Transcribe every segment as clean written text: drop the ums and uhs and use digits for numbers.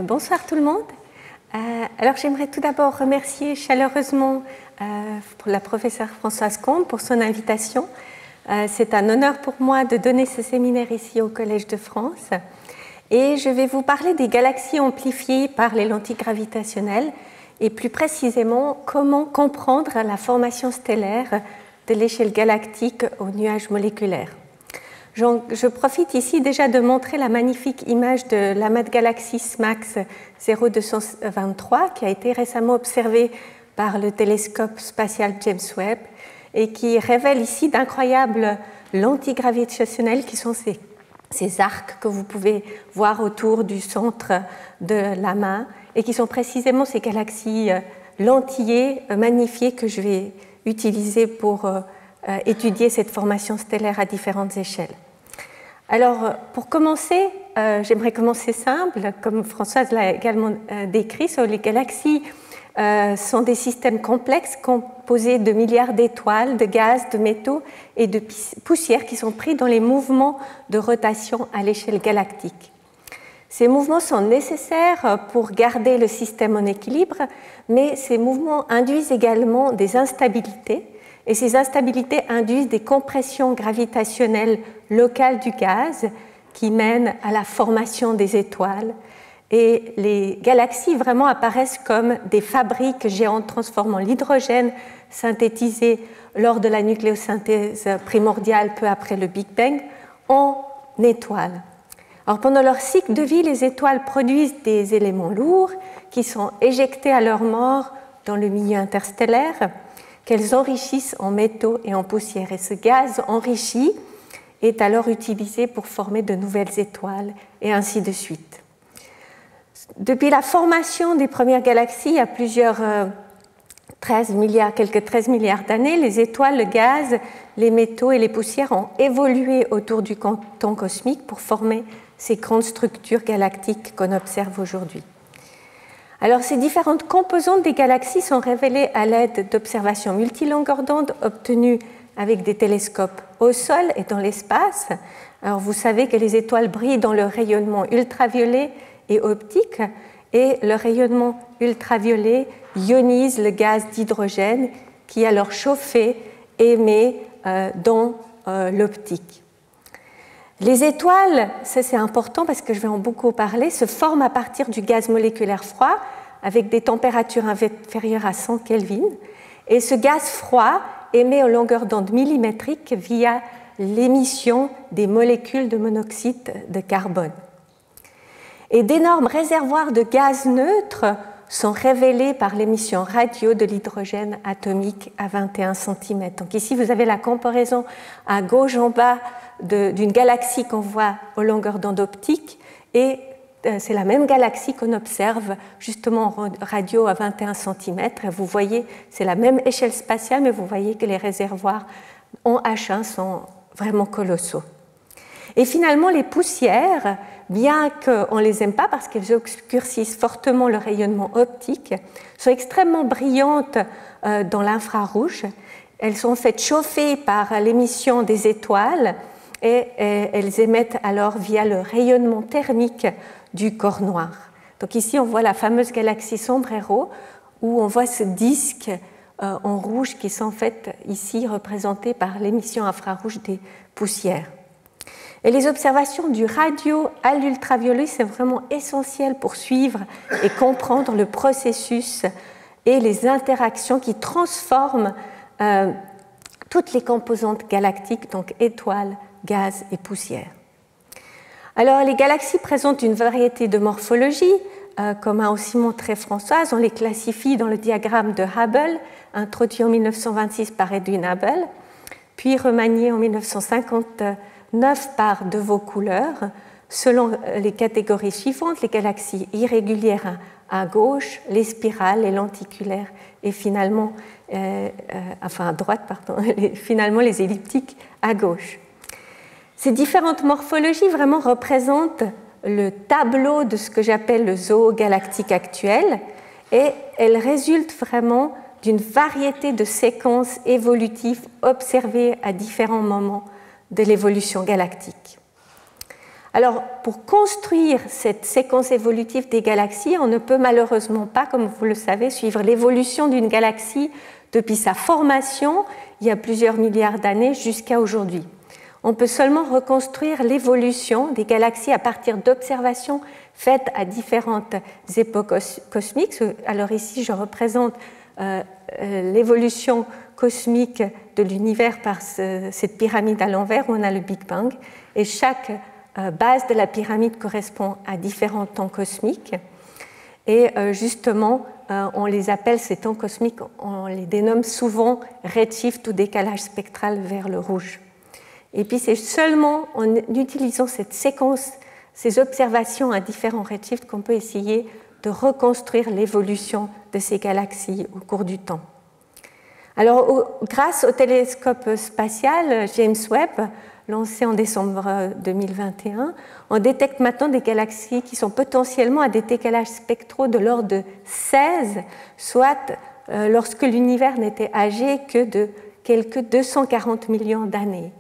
Bonsoir tout le monde. Alors j'aimerais tout d'abord remercier chaleureusement la professeure Françoise Combe pour son invitation. C'est un honneur pour moi de donner ce séminaire ici au Collège de France. Et je vais vous parler des galaxies amplifiées par les lentilles gravitationnelles et plus précisément comment comprendre la formation stellaire de l'échelle galactique aux nuages moléculaires. Je profite ici déjà de montrer la magnifique image de l'amas de galaxies SMACS 0223 qui a été récemment observée par le télescope spatial James Webb et qui révèle ici d'incroyables lentilles gravitationnelles qui sont ces arcs que vous pouvez voir autour du centre de l'amas et qui sont précisément ces galaxies lentillées, magnifiées que je vais utiliser pour étudier cette formation stellaire à différentes échelles. Alors, pour commencer, j'aimerais commencer simple, comme Françoise l'a également décrit. Les galaxies sont des systèmes complexes composés de milliards d'étoiles, de gaz, de métaux et de poussières qui sont pris dans les mouvements de rotation à l'échelle galactique. Ces mouvements sont nécessaires pour garder le système en équilibre, mais ces mouvements induisent également des instabilités. Et ces instabilités induisent des compressions gravitationnelles locales du gaz qui mènent à la formation des étoiles. Et les galaxies vraiment apparaissent comme des fabriques géantes transformant l'hydrogène synthétisé lors de la nucléosynthèse primordiale peu après le Big Bang en étoiles. Alors, pendant leur cycle de vie, les étoiles produisent des éléments lourds qui sont éjectés à leur mort dans le milieu interstellaire, qu'elles enrichissent en métaux et en poussière. Et ce gaz enrichi est alors utilisé pour former de nouvelles étoiles, et ainsi de suite. Depuis la formation des premières galaxies, il y a quelques 13 milliards d'années, les étoiles, le gaz, les métaux et les poussières ont évolué autour du canton cosmique pour former ces grandes structures galactiques qu'on observe aujourd'hui. Alors, ces différentes composantes des galaxies sont révélées à l'aide d'observations multilongueurs d'onde obtenues avec des télescopes au sol et dans l'espace. Alors, vous savez que les étoiles brillent dans leur rayonnement ultraviolet et optique, et le rayonnement ultraviolet ionise le gaz d'hydrogène qui, alors chauffé, émet dans l'optique. Les étoiles, ça c'est important parce que je vais en beaucoup parler, se forment à partir du gaz moléculaire froid avec des températures inférieures à 100 Kelvin. Et ce gaz froid émet en longueur d'onde millimétrique via l'émission des molécules de monoxyde de carbone. Et d'énormes réservoirs de gaz neutre sont révélés par l'émission radio de l'hydrogène atomique à 21 cm. Donc ici, vous avez la comparaison à gauche en bas d'une galaxie qu'on voit aux longueurs d'onde optique, et c'est la même galaxie qu'on observe justement en radio à 21 cm. Et vous voyez, c'est la même échelle spatiale, mais vous voyez que les réservoirs en H1 sont vraiment colossaux. Et finalement, les poussières, bien qu'on ne les aime pas parce qu'elles obscurcissent fortement le rayonnement optique, sont extrêmement brillantes dans l'infrarouge. Elles sont en fait chauffées par l'émission des étoiles et elles émettent alors via le rayonnement thermique du corps noir. Donc ici, on voit la fameuse galaxie Sombrero, où on voit ce disque en rouge qui sont en fait ici représentés par l'émission infrarouge des poussières. Et les observations du radio à l'ultraviolet, c'est vraiment essentiel pour suivre et comprendre le processus et les interactions qui transforment toutes les composantes galactiques, donc étoiles, gaz et poussière. Alors, les galaxies présentent une variété de morphologies, comme a aussi montré Françoise. On les classifie dans le diagramme de Hubble, introduit en 1926 par Edwin Hubble, puis remanié en 1959 par De Vaux-Couleur, selon les catégories suivantes: les galaxies irrégulières à gauche, les spirales, les lenticulaires et finalement, à droite, finalement les elliptiques à gauche. Ces différentes morphologies vraiment représentent le tableau de ce que j'appelle le zoo galactique actuel, et elles résultent vraiment d'une variété de séquences évolutives observées à différents moments de l'évolution galactique. Alors, pour construire cette séquence évolutive des galaxies, on ne peut malheureusement pas, comme vous le savez, suivre l'évolution d'une galaxie depuis sa formation, il y a plusieurs milliards d'années, jusqu'à aujourd'hui. On peut seulement reconstruire l'évolution des galaxies à partir d'observations faites à différentes époques cosmiques. Alors ici, je représente l'évolution cosmique de l'univers par cette pyramide à l'envers où on a le Big Bang. Et chaque base de la pyramide correspond à différents temps cosmiques. Et justement, on les appelle, ces temps cosmiques, on les dénomme souvent redshift ou décalage spectral vers le rouge. Et puis c'est seulement en utilisant cette séquence, ces observations à différents redshifts qu'on peut essayer de reconstruire l'évolution de ces galaxies au cours du temps. Alors, grâce au télescope spatial James Webb, lancé en décembre 2021, on détecte maintenant des galaxies qui sont potentiellement à des décalages spectraux de l'ordre de 16, soit lorsque l'univers n'était âgé que de quelques 240 millions d'années.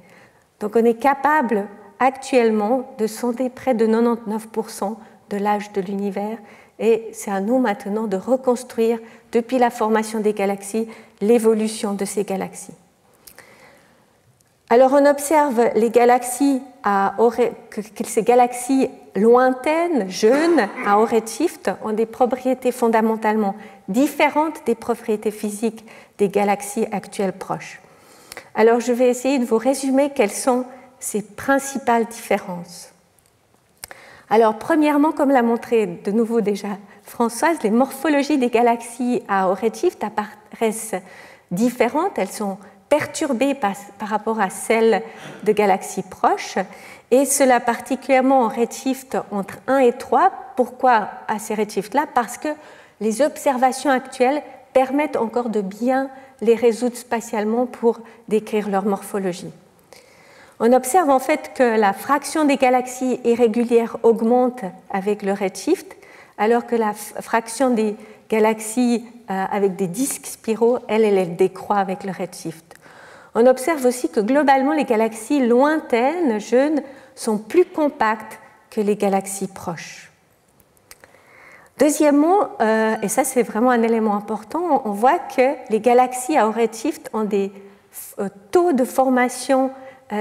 Donc on est capable actuellement de sonder près de 99% de l'âge de l'univers et c'est à nous maintenant de reconstruire, depuis la formation des galaxies, l'évolution de ces galaxies. Alors on observe les galaxies que ces galaxies lointaines, jeunes, à haut redshift, ont des propriétés fondamentalement différentes des propriétés physiques des galaxies actuelles proches. Alors je vais essayer de vous résumer quelles sont ces principales différences. Alors premièrement, comme l'a montré de nouveau déjà Françoise, les morphologies des galaxies à haut redshift apparaissent différentes, elles sont perturbées par rapport à celles de galaxies proches, et cela particulièrement en redshift entre 1 et 3. Pourquoi à ces redshifts-là? Parce que les observations actuelles permettent encore de bien les résoudre spatialement pour décrire leur morphologie. On observe en fait que la fraction des galaxies irrégulières augmente avec le redshift, alors que la fraction des galaxies avec des disques spiraux, elle décroît avec le redshift. On observe aussi que globalement, les galaxies lointaines, jeunes, sont plus compactes que les galaxies proches. Deuxièmement, et ça c'est vraiment un élément important, on voit que les galaxies à haut redshift ont des taux de formation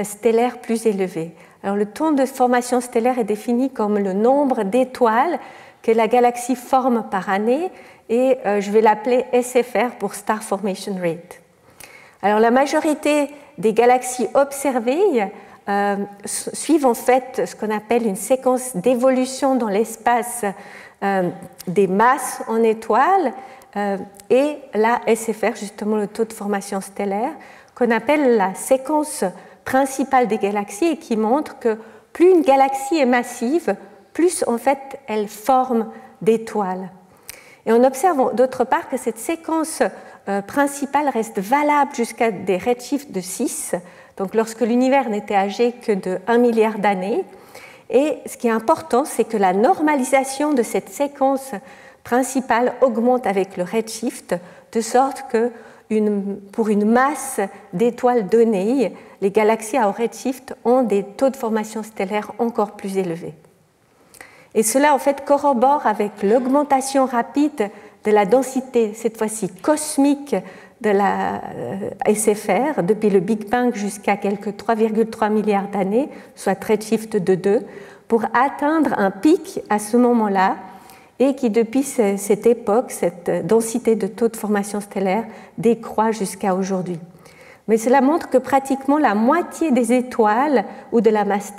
stellaire plus élevés. Alors, le taux de formation stellaire est défini comme le nombre d'étoiles que la galaxie forme par année et je vais l'appeler SFR pour Star Formation Rate. Alors, la majorité des galaxies observées suivent en fait ce qu'on appelle une séquence d'évolution dans l'espace des masses en étoiles et la SFR, justement le taux de formation stellaire, qu'on appelle la séquence principale des galaxies et qui montre que plus une galaxie est massive, plus en fait elle forme d'étoiles. Et on observe d'autre part que cette séquence principale reste valable jusqu'à des redshifts de 6, donc lorsque l'univers n'était âgé que de 1 milliard d'années. Et ce qui est important, c'est que la normalisation de cette séquence principale augmente avec le redshift, de sorte que pour une masse d'étoiles donnée, les galaxies à haut redshift ont des taux de formation stellaire encore plus élevés. Et cela, en fait, corrobore avec l'augmentation rapide de la densité, cette fois-ci cosmique, de la SFR, depuis le Big Bang jusqu'à quelques 3,3 milliards d'années, soit redshift de 2, pour atteindre un pic à ce moment-là, et qui, depuis cette époque, cette densité de taux de formation stellaire décroît jusqu'à aujourd'hui. Mais cela montre que pratiquement la moitié des étoiles ou de la masse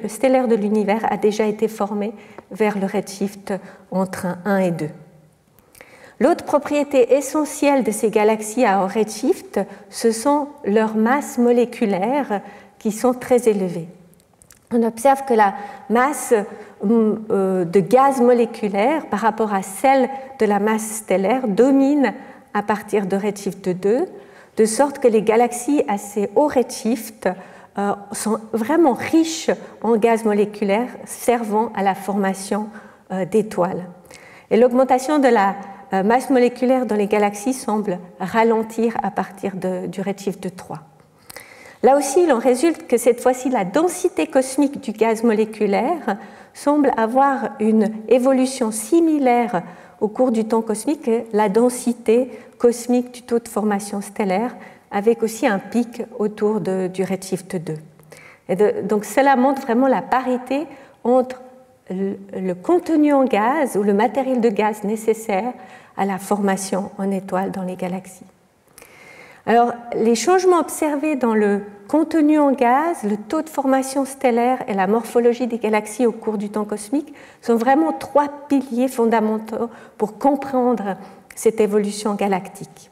stellaire de l'univers a déjà été formée vers le redshift entre 1 et 2. L'autre propriété essentielle de ces galaxies à haut redshift, ce sont leurs masses moléculaires qui sont très élevées. On observe que la masse de gaz moléculaire par rapport à celle de la masse stellaire domine à partir de redshift 2, de sorte que les galaxies à ces hauts redshifts sont vraiment riches en gaz moléculaire servant à la formation d'étoiles. Et l'augmentation de la masse moléculaire dans les galaxies semble ralentir à partir du redshift 3. Là aussi, il en résulte que cette fois-ci, la densité cosmique du gaz moléculaire semble avoir une évolution similaire au cours du temps cosmique que la densité cosmique du taux de formation stellaire, avec aussi un pic autour du redshift 2. Donc cela montre vraiment la parité entre le contenu en gaz ou le matériel de gaz nécessaire à la formation en étoiles dans les galaxies. Alors, les changements observés dans le contenu en gaz, le taux de formation stellaire et la morphologie des galaxies au cours du temps cosmique sont vraiment trois piliers fondamentaux pour comprendre cette évolution galactique.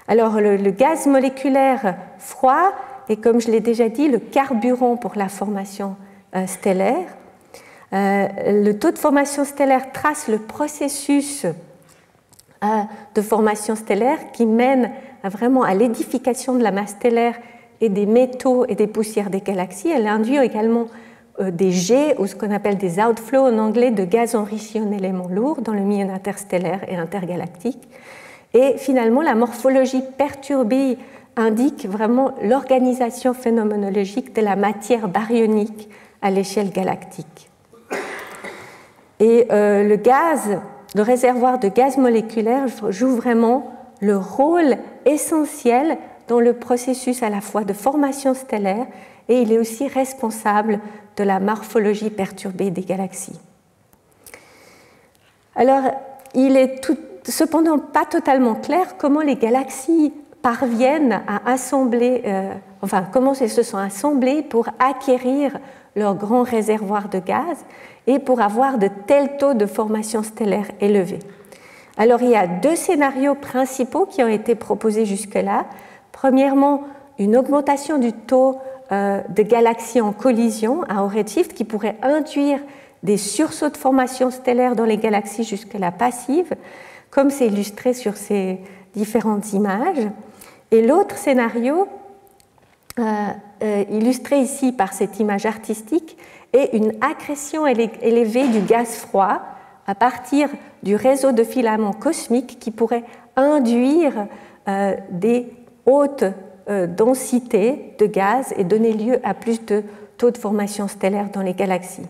Alors, le gaz moléculaire froid est, comme je l'ai déjà dit, le carburant pour la formation stellaire. Le taux de formation stellaire trace le processus de formation stellaire qui mène vraiment à l'édification de la masse stellaire et des métaux et des poussières des galaxies. Elle induit également des jets, ou ce qu'on appelle des outflows en anglais, de gaz enrichis en éléments lourds dans le milieu interstellaire et intergalactique. Et finalement, la morphologie perturbée indique vraiment l'organisation phénoménologique de la matière baryonique à l'échelle galactique. Et le réservoir de gaz moléculaire joue vraiment le rôle essentiel dans le processus à la fois de formation stellaire et il est aussi responsable de la morphologie perturbée des galaxies. Alors, il est cependant pas totalement clair comment les galaxies parviennent à assembler, comment elles se sont assemblées pour acquérir leur grand réservoir de gaz et pour avoir de tels taux de formation stellaire élevés. Alors, il y a deux scénarios principaux qui ont été proposés jusque-là. Premièrement, une augmentation du taux de galaxies en collision à haut redshift qui pourrait induire des sursauts de formation stellaire dans les galaxies jusque-là passives, comme c'est illustré sur ces différentes images. Et l'autre scénario, illustré ici par cette image artistique, est une accrétion élevée du gaz froid à partir du réseau de filaments cosmiques qui pourrait induire des hautes densités de gaz et donner lieu à plus de taux de formation stellaire dans les galaxies.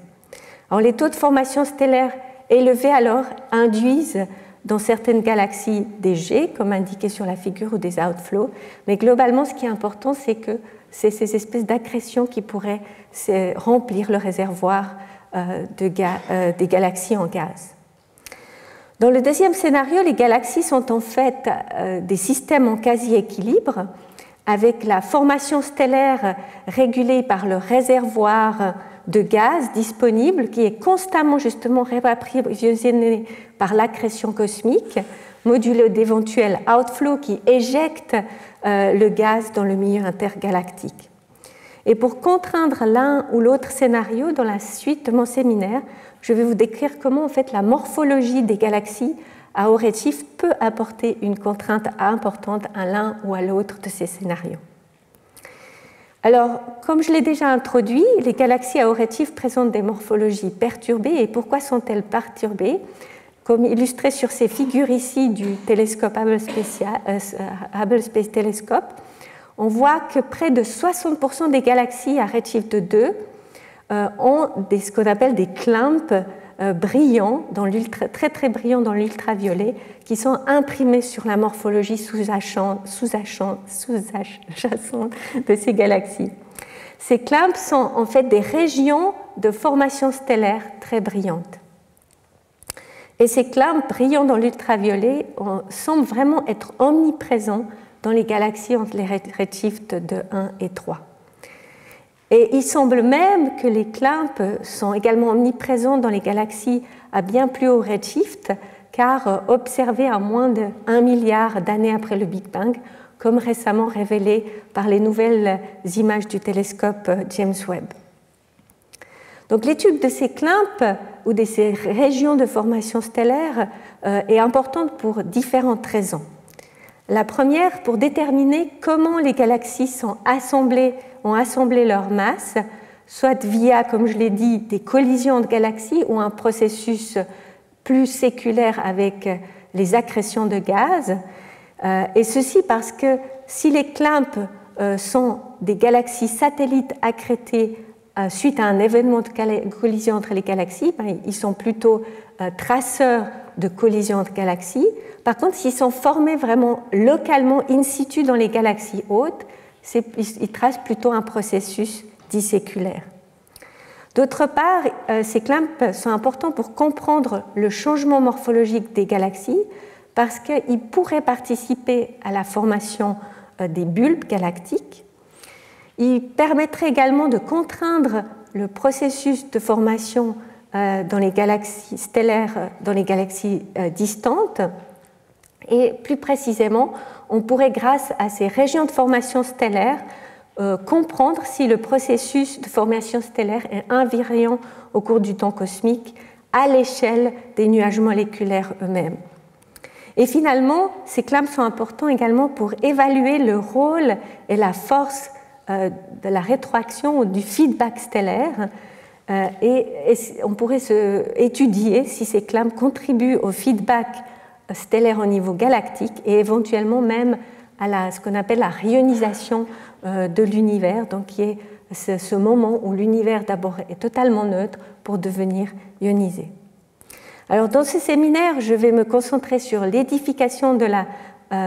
Alors, les taux de formation stellaire élevés alors induisent dans certaines galaxies des jets, comme indiqué sur la figure, ou des outflows, mais globalement, ce qui est important, c'est que c'est ces espèces d'accrétions qui pourraient remplir le réservoir des galaxies en gaz. Dans le deuxième scénario, les galaxies sont en fait des systèmes en quasi-équilibre, avec la formation stellaire régulée par le réservoir de gaz disponible qui est constamment justement réapprovisionné par l'accrétion cosmique, modulé d'éventuels outflows qui éjectent le gaz dans le milieu intergalactique. Et pour contraindre l'un ou l'autre scénario, dans la suite de mon séminaire, je vais vous décrire comment en fait la morphologie des galaxies à haut redshift peut apporter une contrainte importante à l'un ou à l'autre de ces scénarios. Alors, comme je l'ai déjà introduit, les galaxies à haut redshift présentent des morphologies perturbées. Et pourquoi sont-elles perturbées? Comme illustré sur ces figures ici du télescope Hubble Space Telescope, on voit que près de 60% des galaxies à redshift 2 ont ce qu'on appelle des clumps brillants, très très brillants dans l'ultraviolet, qui sont imprimés sur la morphologie sous-jacente de ces galaxies. Ces clumps sont en fait des régions de formation stellaire très brillantes. Et ces clumps brillants dans l'ultraviolet semblent vraiment être omniprésents dans les galaxies entre les redshifts de 1 et 3. Et il semble même que les clumps sont également omniprésents dans les galaxies à bien plus haut redshift, car observés à moins de 1 milliard d'années après le Big Bang, comme récemment révélé par les nouvelles images du télescope James Webb. Donc, l'étude de ces clumps ou de ces régions de formation stellaire est importante pour différentes raisons. La première, pour déterminer comment les galaxies ont assemblé leur masse, soit via, comme je l'ai dit, des collisions de galaxies ou un processus plus séculaire avec les accrétions de gaz. Et ceci parce que si les clumps sont des galaxies satellites accrétées suite à un événement de collision entre les galaxies, ils sont plutôt traceurs de collision entre galaxies. Par contre, s'ils sont formés vraiment localement in situ dans les galaxies hautes, ils tracent plutôt un processus disséculaire. D'autre part, ces clamps sont importants pour comprendre le changement morphologique des galaxies parce qu'ils pourraient participer à la formation des bulbes galactiques. Ils permettraient également de contraindre le processus de formation dans les galaxies stellaires, dans les galaxies distantes. Et plus précisément, on pourrait, grâce à ces régions de formation stellaire, comprendre si le processus de formation stellaire est invariant au cours du temps cosmique à l'échelle des nuages moléculaires eux-mêmes. Et finalement, ces clamps sont importants également pour évaluer le rôle et la force de la rétroaction ou du feedback stellaire. Et on pourrait étudier si ces clamps contribuent au feedback stellaire au niveau galactique et éventuellement même à ce qu'on appelle la rionisation de l'univers, donc qui est ce moment où l'univers d'abord est totalement neutre pour devenir ionisé. Alors dans ce séminaire, je vais me concentrer sur l'édification de la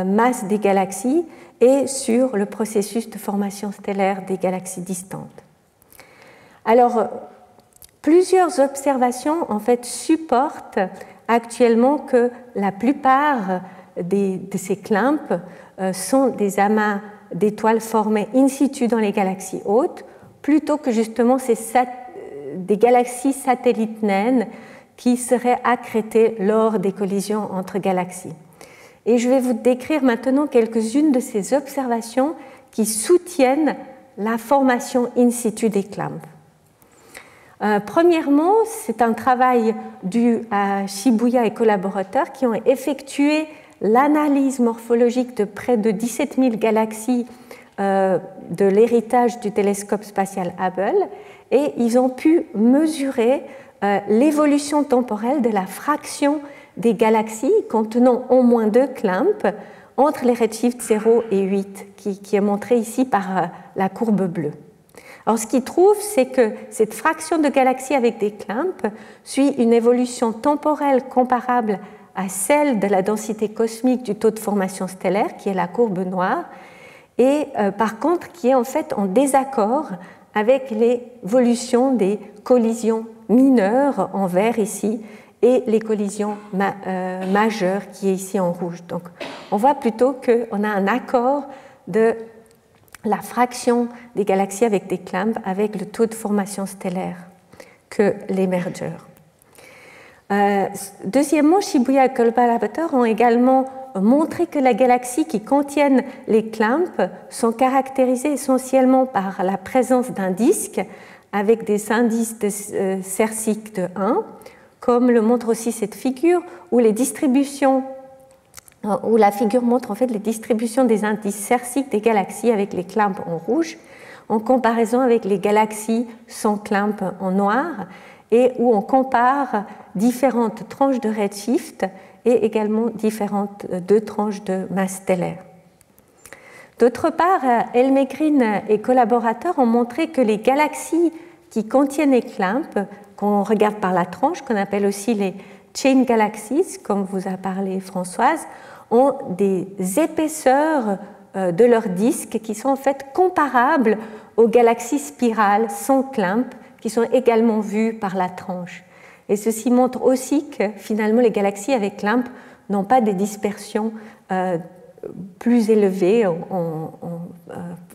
masse des galaxies et sur le processus de formation stellaire des galaxies distantes. Alors, plusieurs observations en fait supportent actuellement que la plupart de ces clamps sont des amas d'étoiles formées in situ dans les galaxies hautes, plutôt que justement des galaxies satellites naines qui seraient accrétées lors des collisions entre galaxies. Et je vais vous décrire maintenant quelques-unes de ces observations qui soutiennent la formation in situ des clamps. Premièrement, c'est un travail dû à Shibuya et collaborateurs qui ont effectué l'analyse morphologique de près de 17 000 galaxies de l'héritage du télescope spatial Hubble, et ils ont pu mesurer l'évolution temporelle de la fraction des galaxies contenant au moins 2 clamps entre les redshifts 0 et 8, qui est montrée ici par la courbe bleue. Alors, ce qu'ils trouvent, c'est que cette fraction de galaxies avec des clamps suit une évolution temporelle comparable à celle de la densité cosmique du taux de formation stellaire, qui est la courbe noire, et par contre qui est en fait en désaccord avec l'évolution des collisions mineures en vert ici et les collisions majeures qui est ici en rouge. Donc on voit plutôt qu'on a un accord de la fraction des galaxies avec des clamps avec le taux de formation stellaire que les mergers. Deuxièmement, Shibuya et collaborateurs ont également montré que les galaxies qui contiennent les clamps sont caractérisées essentiellement par la présence d'un disque avec des indices de Cercic de 1, comme le montre aussi cette figure, où la figure montre en fait les distributions des indices Cercic des galaxies avec les clamps en rouge, en comparaison avec les galaxies sans clamps en noir, et où on compare différentes tranches de redshift et également différentes 2 tranches de masse stellaire. D'autre part, Elmegren et collaborateurs ont montré que les galaxies qui contiennent les clamps, qu'on regarde par la tranche, qu'on appelle aussi les chain galaxies, comme vous a parlé Françoise, ont des épaisseurs de leurs disques qui sont en fait comparables aux galaxies spirales sans clamps qui sont également vues par la tranche. Et ceci montre aussi que finalement les galaxies avec clamps n'ont pas des dispersions plus élevées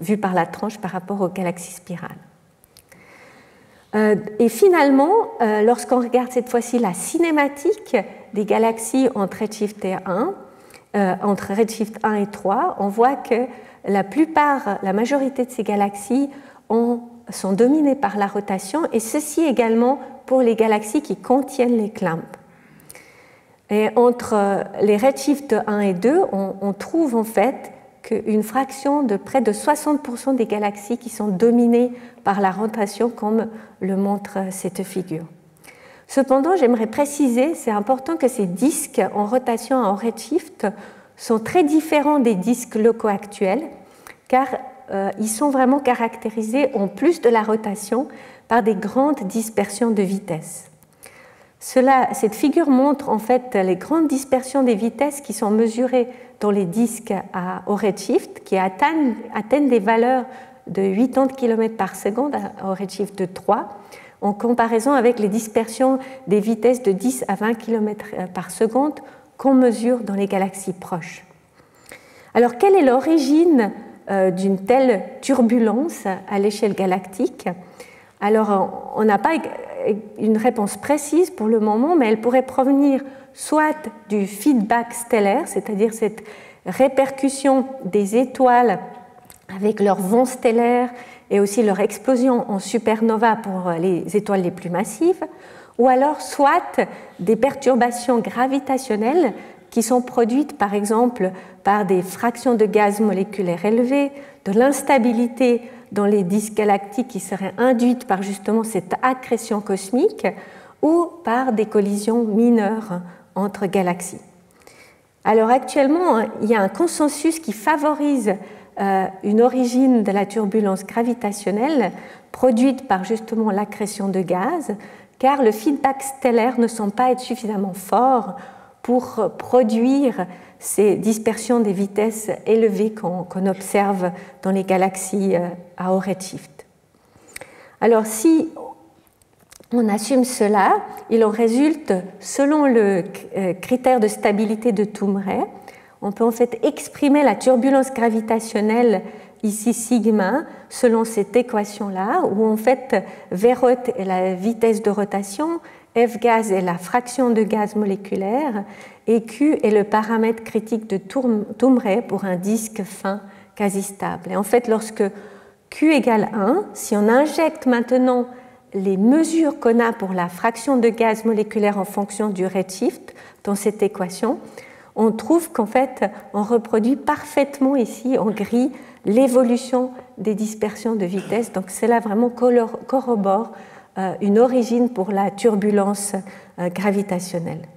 vues par la tranche par rapport aux galaxies spirales. Et finalement, lorsqu'on regarde cette fois-ci la cinématique des galaxies entre redshift 1 et 3, on voit que la majorité de ces galaxies sont dominées par la rotation, et ceci également pour les galaxies qui contiennent les clamps. Et entre les redshifts 1 et 2, on trouve en fait qu'une fraction de près de 60% des galaxies qui sont dominées par la rotation, comme le montre cette figure. Cependant, j'aimerais préciser, c'est important que ces disques en rotation en redshift sont très différents des disques locaux actuels, car ils sont vraiment caractérisés, en plus de la rotation, par des grandes dispersions de vitesse. Cette figure montre en fait les grandes dispersions des vitesses qui sont mesurées dans les disques au redshift, qui atteignent des valeurs de 80 km par seconde au redshift de 3, en comparaison avec les dispersions des vitesses de 10 à 20 km par seconde qu'on mesure dans les galaxies proches. Alors, quelle est l'origine d'une telle turbulence à l'échelle galactique? Alors, on n'a pas une réponse précise pour le moment, mais elle pourrait provenir soit du feedback stellaire, c'est-à-dire cette répercussion des étoiles avec leur vent stellaire et aussi leur explosion en supernova pour les étoiles les plus massives, ou alors soit des perturbations gravitationnelles qui sont produites par exemple par des fractions de gaz moléculaires élevées, de l'instabilité dans les disques galactiques qui seraient induites par justement cette accrétion cosmique ou par des collisions mineures entre galaxies. Alors actuellement, il y a un consensus qui favorise une origine de la turbulence gravitationnelle produite par justement l'accrétion de gaz, car le feedback stellaire ne semble pas être suffisamment fort pour produire ces dispersions des vitesses élevées qu'on observe dans les galaxies à haut redshift. Alors si on assume cela, il en résulte, selon le critère de stabilité de Toomre, on peut en fait exprimer la turbulence gravitationnelle, ici sigma, selon cette équation-là, où en fait Vrot est la vitesse de rotation, F gaz est la fraction de gaz moléculaire et Q est le paramètre critique de Toomre pour un disque fin quasi stable. Et en fait, lorsque Q égale 1, si on injecte maintenant les mesures qu'on a pour la fraction de gaz moléculaire en fonction du redshift dans cette équation, on trouve qu'en fait, on reproduit parfaitement ici en gris l'évolution des dispersions de vitesse. Donc cela vraiment corrobore une origine pour la turbulence gravitationnelle.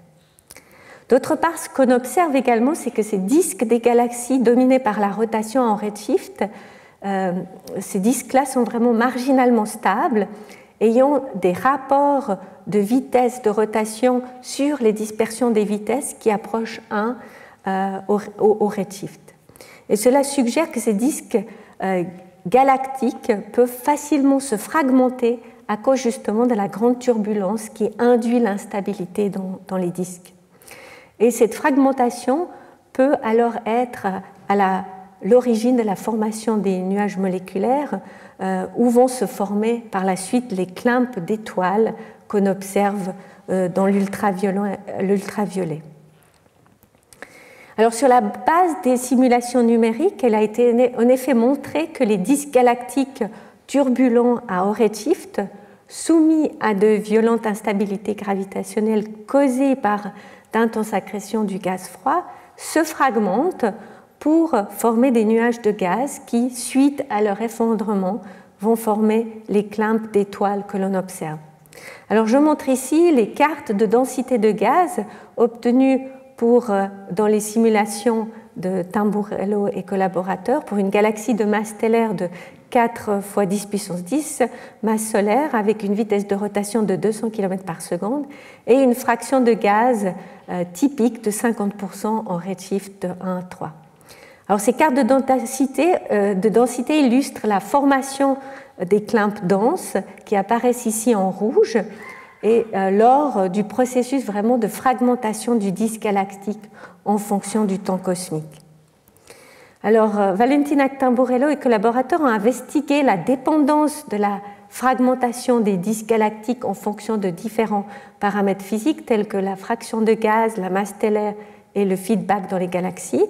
D'autre part, ce qu'on observe également, c'est que ces disques des galaxies dominés par la rotation en redshift, ces disques-là sont vraiment marginalement stables, ayant des rapports de vitesse de rotation sur les dispersions des vitesses qui approchent 1 au redshift. Et cela suggère que ces disques galactiques peuvent facilement se fragmenter à cause justement de la grande turbulence qui induit l'instabilité dans les disques. Et cette fragmentation peut alors être à l'origine de la formation des nuages moléculaires où vont se former par la suite les clumps d'étoiles qu'on observe dans l'ultraviolet. Alors sur la base des simulations numériques, il a été en effet montré que les disques galactiques turbulents à haut redshift, soumis à de violentes instabilités gravitationnelles causées par d'intenses accrétions du gaz froid, se fragmentent pour former des nuages de gaz qui, suite à leur effondrement, vont former les clumps d'étoiles que l'on observe. Alors je montre ici les cartes de densité de gaz obtenues dans les simulations de Tamburello et collaborateurs pour une galaxie de masse stellaire de 4 × 10 puissance 10 masse solaire avec une vitesse de rotation de 200 km par seconde et une fraction de gaz typique de 50% en redshift de 1 à 3. Alors ces cartes de densité illustrent la formation des clumps denses qui apparaissent ici en rouge et lors du processus vraiment de fragmentation du disque galactique en fonction du temps cosmique. Alors, Valentina Tamburello et collaborateurs ont investigué la dépendance de la fragmentation des disques galactiques en fonction de différents paramètres physiques tels que la fraction de gaz, la masse stellaire et le feedback dans les galaxies.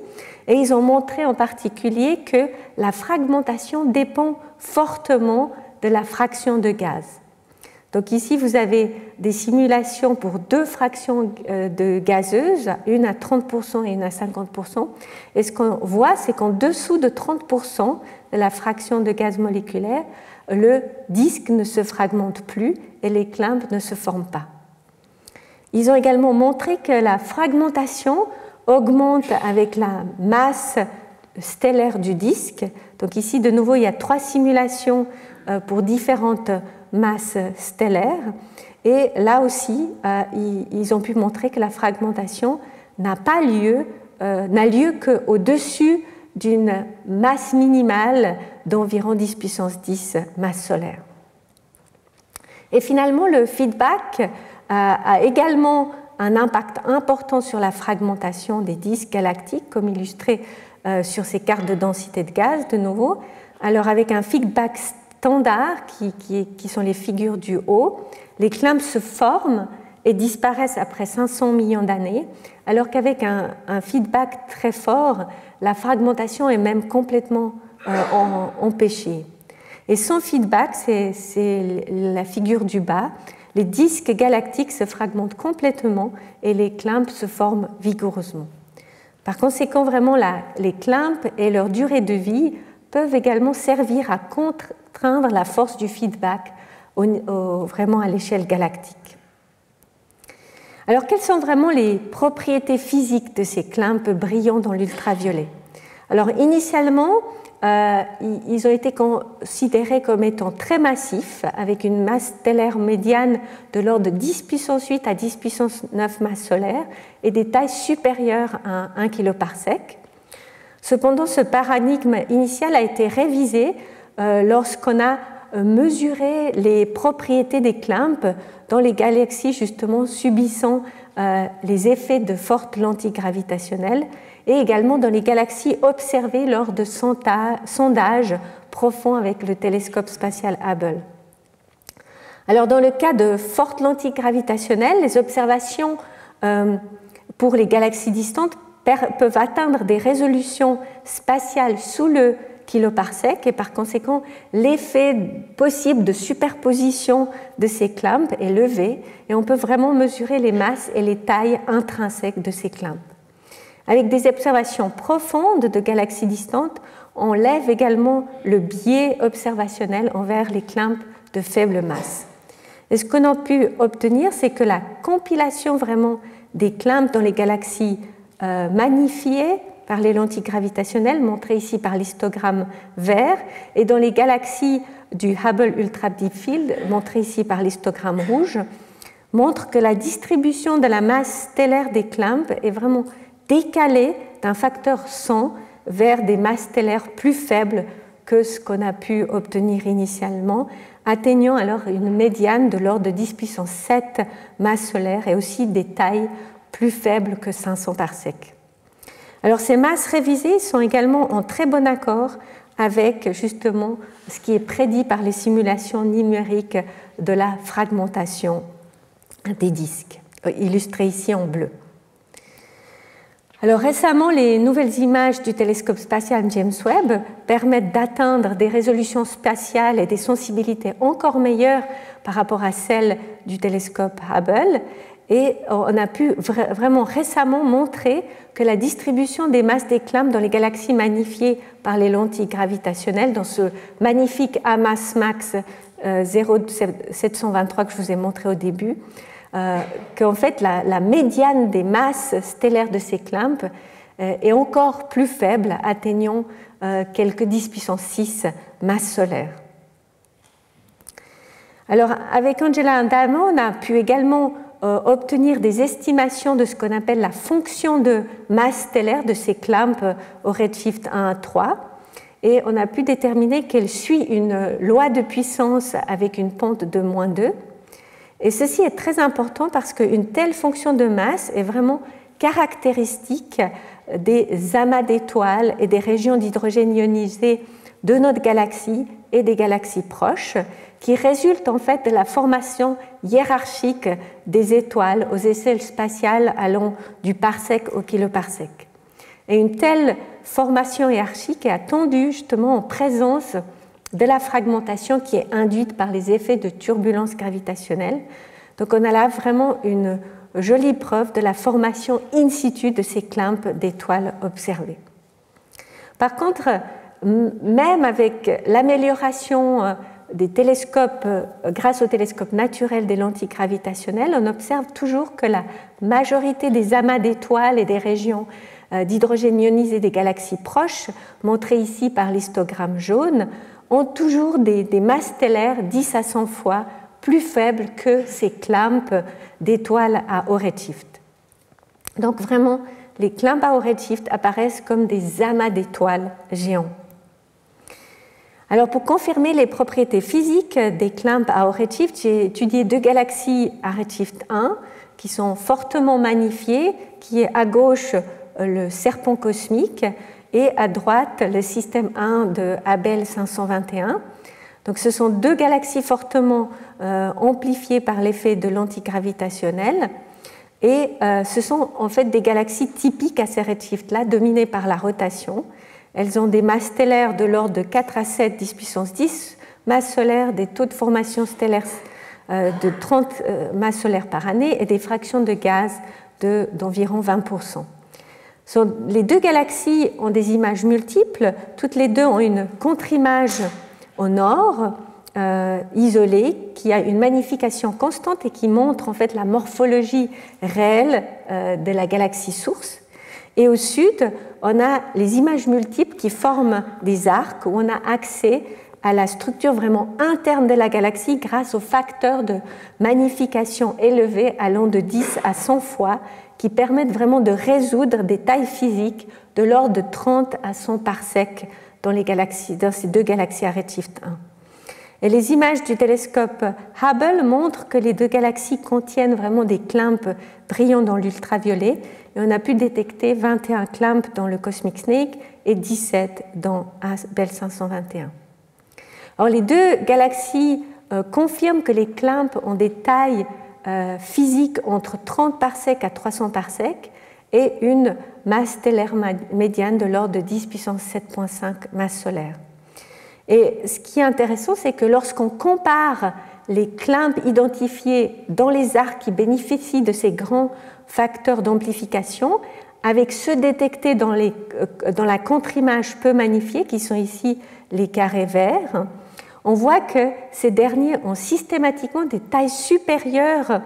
Et ils ont montré en particulier que la fragmentation dépend fortement de la fraction de gaz. Donc ici, vous avez des simulations pour deux fractions de gazeuses, une à 30% et une à 50%. Et ce qu'on voit, c'est qu'en dessous de 30% de la fraction de gaz moléculaire, le disque ne se fragmente plus et les clumps ne se forment pas. Ils ont également montré que la fragmentation augmente avec la masse stellaire du disque. Donc ici, de nouveau, il y a 3 simulations pour différentes masses stellaires. Et là aussi, ils ont pu montrer que la fragmentation n'a lieu qu'au-dessus d'une masse minimale d'environ 10 puissance 10 masses solaires. Et finalement, le feedback a également un impact important sur la fragmentation des disques galactiques, comme illustré sur ces cartes de densité de gaz, de nouveau. Alors, avec un feedback standard, qui sont les figures du haut, les clumps se forment et disparaissent après 500 millions d'années, alors qu'avec un feedback très fort, la fragmentation est même complètement empêchée. Et sans feedback, c'est la figure du bas, les disques galactiques se fragmentent complètement et les clumps se forment vigoureusement. Par conséquent, vraiment, les clumps et leur durée de vie peuvent également servir à contraindre la force du feedback vraiment à l'échelle galactique. Alors, quelles sont vraiment les propriétés physiques de ces clumps brillants dans l'ultraviolet? Alors, initialement, ils ont été considérés comme étant très massifs, avec une masse stellaire médiane de l'ordre de 10 puissance 8 à 10 puissance 9 masses solaires et des tailles supérieures à 1 kg par sec. Cependant, ce paradigme initial a été révisé lorsqu'on a mesuré les propriétés des clumps dans les galaxies justement subissant les effets de fortes lentilles gravitationnelles et également dans les galaxies observées lors de sondages profonds avec le télescope spatial Hubble. Alors, dans le cas de fortes lentilles gravitationnelles, les observations pour les galaxies distantes peuvent atteindre des résolutions spatiales sous le kiloparsec et par conséquent, l'effet possible de superposition de ces clumps est levé et on peut vraiment mesurer les masses et les tailles intrinsèques de ces clumps. Avec des observations profondes de galaxies distantes, on lève également le biais observationnel envers les clumps de faible masse. Et ce qu'on a pu obtenir, c'est que la compilation vraiment des clumps dans les galaxies magnifiées par les lentilles gravitationnelles, montrées ici par l'histogramme vert, et dans les galaxies du Hubble Ultra Deep Field, montrées ici par l'histogramme rouge, montre que la distribution de la masse stellaire des clumps est vraiment décalée d'un facteur 100 vers des masses stellaires plus faibles que ce qu'on a pu obtenir initialement, atteignant alors une médiane de l'ordre de 10 puissance 7 masses solaires et aussi des tailles plus faibles que 500 parsecs. Alors ces masses révisées sont également en très bon accord avec justement ce qui est prédit par les simulations numériques de la fragmentation des disques, illustrées ici en bleu. Alors récemment, les nouvelles images du télescope spatial James Webb permettent d'atteindre des résolutions spatiales et des sensibilités encore meilleures par rapport à celles du télescope Hubble. Et on a pu vraiment récemment montrer que la distribution des masses des clumps dans les galaxies magnifiées par les lentilles gravitationnelles, dans ce magnifique Amas Max 0723 que je vous ai montré au début, qu'en fait la médiane des masses stellaires de ces clumps est encore plus faible, atteignant quelques 10 puissance 6 masses solaires. Alors avec Angela Andamo, on a pu également obtenir des estimations de ce qu'on appelle la fonction de masse stellaire de ces clumps au redshift 1 à 3 et on a pu déterminer qu'elle suit une loi de puissance avec une pente de -2 et ceci est très important parce qu'une telle fonction de masse est vraiment caractéristique des amas d'étoiles et des régions d'hydrogène ionisé de notre galaxie et des galaxies proches qui résulte en fait de la formation hiérarchique des étoiles aux échelles spatiales allant du parsec au kiloparsec. Et une telle formation hiérarchique est attendue justement en présence de la fragmentation qui est induite par les effets de turbulence gravitationnelle. Donc on a là vraiment une jolie preuve de la formation in situ de ces clumps d'étoiles observées. Par contre, même avec l'amélioration des télescopes, grâce aux télescopes naturels des lentilles gravitationnelles, on observe toujours que la majorité des amas d'étoiles et des régions d'hydrogène ionisé des galaxies proches, montrées ici par l'histogramme jaune, ont toujours des masses stellaires 10 à 100 fois plus faibles que ces clumps d'étoiles à haut redshift. Donc vraiment, les clumps à haut redshift apparaissent comme des amas d'étoiles géants. Alors pour confirmer les propriétés physiques des clumps à haut redshift, j'ai étudié 2 galaxies à redshift 1 qui sont fortement magnifiées, qui est à gauche le serpent cosmique et à droite le système 1 de Abell 521. Donc ce sont 2 galaxies fortement amplifiées par l'effet de l'antigravitationnel et ce sont en fait des galaxies typiques à ces redshifts-là, dominées par la rotation. Elles ont des masses stellaires de l'ordre de 4 à 7 10 puissance 10 masses solaires, des taux de formation stellaire de 30 masses solaires par année et des fractions de gaz d'environ 20%. Les 2 galaxies ont des images multiples, toutes les 2 ont une contre-image au nord, isolée, qui a une magnification constante et qui montre en fait la morphologie réelle de la galaxie source. Et au sud, on a les images multiples qui forment des arcs où on a accès à la structure vraiment interne de la galaxie grâce aux facteurs de magnification élevés allant de 10 à 100 fois qui permettent vraiment de résoudre des tailles physiques de l'ordre de 30 à 100 parsecs dans ces 2 galaxies à redshift 1. Et les images du télescope Hubble montrent que les 2 galaxies contiennent vraiment des clumps brillants dans l'ultraviolet et on a pu détecter 21 clumps dans le Cosmic Snake et 17 dans Abell 521. Alors, les 2 galaxies confirment que les clumps ont des tailles physiques entre 30 parsecs à 300 parsecs et une masse stellaire médiane de l'ordre de 10 puissance 7,5 masses solaires. Et ce qui est intéressant, c'est que lorsqu'on compare les clumps identifiés dans les arcs qui bénéficient de ces grands facteurs d'amplification avec ceux détectés dans la contre-image peu magnifiée, qui sont ici les carrés verts, on voit que ces derniers ont systématiquement des tailles supérieures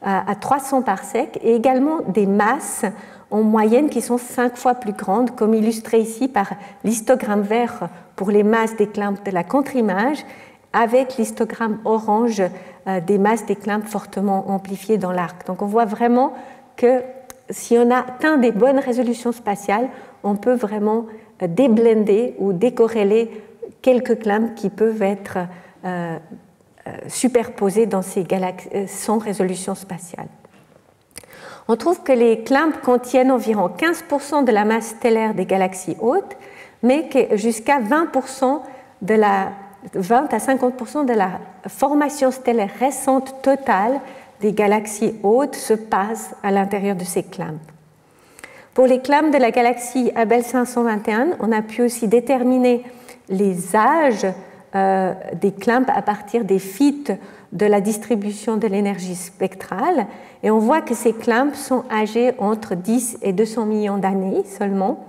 à 300 parsecs et également des masses en moyenne qui sont 5 fois plus grandes, comme illustré ici par l'histogramme vert pour les masses des clumps de la contre-image, avec l'histogramme orange des masses des clumps fortement amplifiées dans l'arc. Donc on voit vraiment que si on atteint des bonnes résolutions spatiales, on peut vraiment déblender ou décorréler quelques clumps qui peuvent être superposés dans ces galaxies sans résolution spatiale. On trouve que les clumps contiennent environ 15% de la masse stellaire des galaxies hautes, mais que jusqu'à 20 à 50% de la formation stellaire récente totale des galaxies hautes se passe à l'intérieur de ces clumps. Pour les clumps de la galaxie Abell 521, on a pu aussi déterminer les âges des clumps à partir des feats de la distribution de l'énergie spectrale. Et on voit que ces clumps sont âgés entre 10 et 200 millions d'années seulement.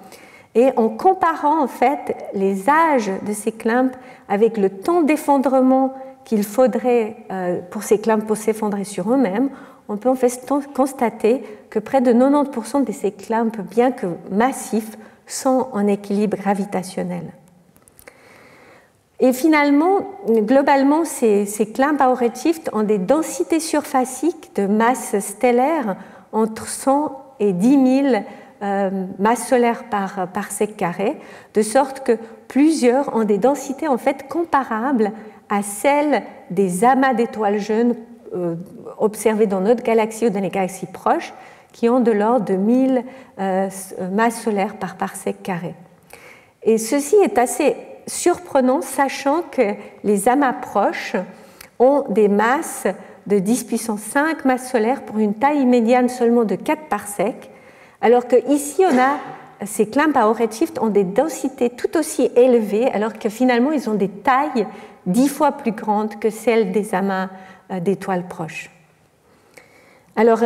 Et en comparant en fait les âges de ces clumps avec le temps d'effondrement qu'il faudrait pour ces clumps pour s'effondrer sur eux-mêmes, on peut en fait constater que près de 90% de ces clumps, bien que massifs, sont en équilibre gravitationnel. Et finalement, globalement, ces clumps à haut redshift ont des densités surfaciques de masse stellaire entre 100 et 10 000 masses solaires par parsec carré, de sorte que plusieurs ont des densités en fait comparables à celles des amas d'étoiles jeunes observés dans notre galaxie ou dans les galaxies proches, qui ont de l'ordre de 1000 masses solaires par parsec carré. Et ceci est assez surprenant, sachant que les amas proches ont des masses de 10 puissance 5 masses solaires pour une taille médiane seulement de 4 parsecs, alors qu'ici, on a ces clumps à haut redshift ont des densités tout aussi élevées, alors que finalement, ils ont des tailles 10 fois plus grandes que celles des amas d'étoiles proches. Alors,